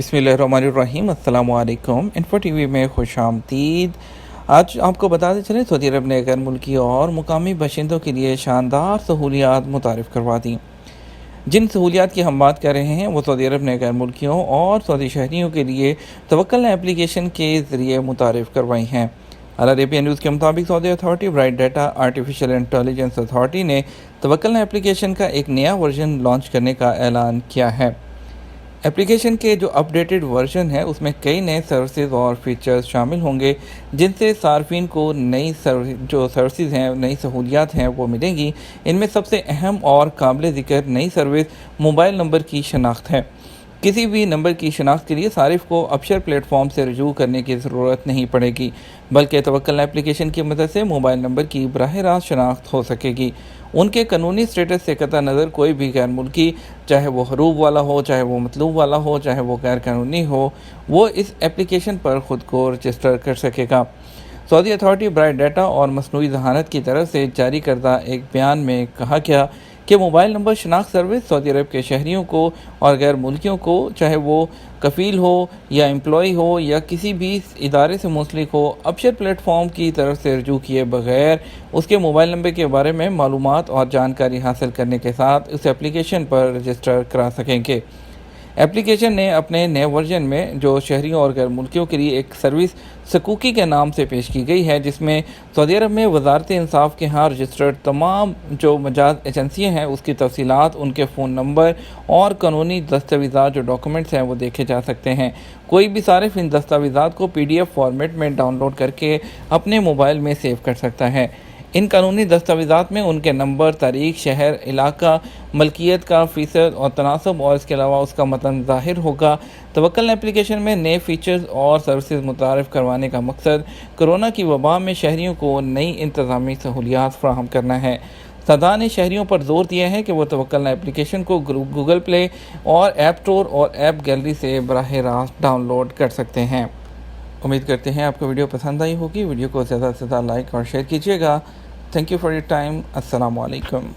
बिस्मिल्लाहिर्रहमानिर्रहीम अस्सलाम वालेकुम। इन्फो टीवी में खुश आमदीद। आज आपको बताते चलें, सऊदी अरब ने गैर मुल्की और मुकामी बशिंदों के लिए शानदार सहूलियात मुतारिफ़ करवा दी। जिन सहूलियात की हम बात कर रहे हैं वो सऊदी अरब ने गैर मुल्कियों और सऊदी शहरियों के लिए तवक्कल एप्लीकेशन के ज़रिए मुतारिफ़ करवाई हैं। अल अरेबिया न्यूज़ के मुताबिक Saudi authority bright data artificial intelligence authority ने तवक्कल एप्लीकेशन का एक नया वर्जन लॉन्च करने का ऐलान किया है। एप्लीकेशन के जो अपडेटेड वर्जन है उसमें कई नए सर्विसेज और फीचर्स शामिल होंगे, जिनसे सार्फिन को नई सर्विसेज हैं, नई सहूलियात हैं वो मिलेंगी। इनमें सबसे अहम और काबिल ज़िक्र नई सर्विस मोबाइल नंबर की शनाख्त है। किसी भी नंबर की शनाख्त के लिए सारिफ को अबशर प्लेटफॉर्म से रजू करने की ज़रूरत नहीं पड़ेगी, बल्कि तवक्कल एप्लीकेशन की मदद से मोबाइल नंबर की बराह रास्त शनाख्त हो सकेगी। उनके कानूनी स्टेटस से कतई नज़र कोई भी गैर मुल्की, चाहे वो हरूब वाला हो, चाहे वो मतलूब वाला हो, चाहे वो गैर कानूनी हो, वो इस एप्लीकेशन पर ख़ुद को रजिस्टर कर सकेगा। सऊदी अथॉरिटी ब्राइट डाटा और मसनूई ज़हानत की तरफ से जारी करदा एक बयान में कहा गया कि मोबाइल नंबर शनाख्त सर्विस सऊदी अरब के शहरियों को और गैर मुल्कियों को, चाहे वो कफ़ील हो या एम्प्लॉय हो या किसी भी इदारे से मुंसलिक हो, अबशर प्लेटफॉर्म की तरफ से रजू किए बगैर उसके मोबाइल नंबर के बारे में मालूमात और जानकारी हासिल करने के साथ उस एप्लीकेशन पर रजिस्टर करा सकेंगे। एप्लीकेशन ने अपने नए वर्जन में जो शहरियों और गैर मुल्कियों के लिए एक सर्विस सकूकी के नाम से पेश की गई है, जिसमें सऊदी अरब में वजारत इंसाफ के यहाँ रजिस्टर्ड तमाम जो मजाज एजेंसियाँ हैं उसकी तफसीलात, उनके फ़ोन नंबर और कानूनी दस्तावेज़ात जो डॉक्यूमेंट्स हैं वो देखे जा सकते हैं। कोई भी सारिफ इन दस्तावेज़ात को PDF फॉर्मेट में डाउनलोड करके अपने मोबाइल में सेव कर सकता है। इन कानूनी दस्तावेज़ात में उनके नंबर, तारीख, शहर, इलाका, मलकियत का फ़ीसद और तनासब और इसके अलावा उसका मतन ज़ाहिर होगा। तवक्कल एप्लीकेशन में नए फ़ीचर्स और सर्विसेज मुतारिफ़ करवाने का मकसद कोरोना की वबा में शहरियों को नई इंतज़ामी सहूलियात फ़राहम करना है। सदा ने शहरियों पर जोर दिया है कि वो तवक्कल एप्लीकेशन को गूगल प्ले और ऐप स्टोर और ऐप गैलरी से बराह रास्त डाउनलोड कर सकते हैं। उम्मीद करते हैं आपको वीडियो पसंद आई होगी। वीडियो को ज़्यादा से ज़्यादा लाइक और शेयर कीजिएगा। Thank you for your time. अस्सलाम वालेकुम।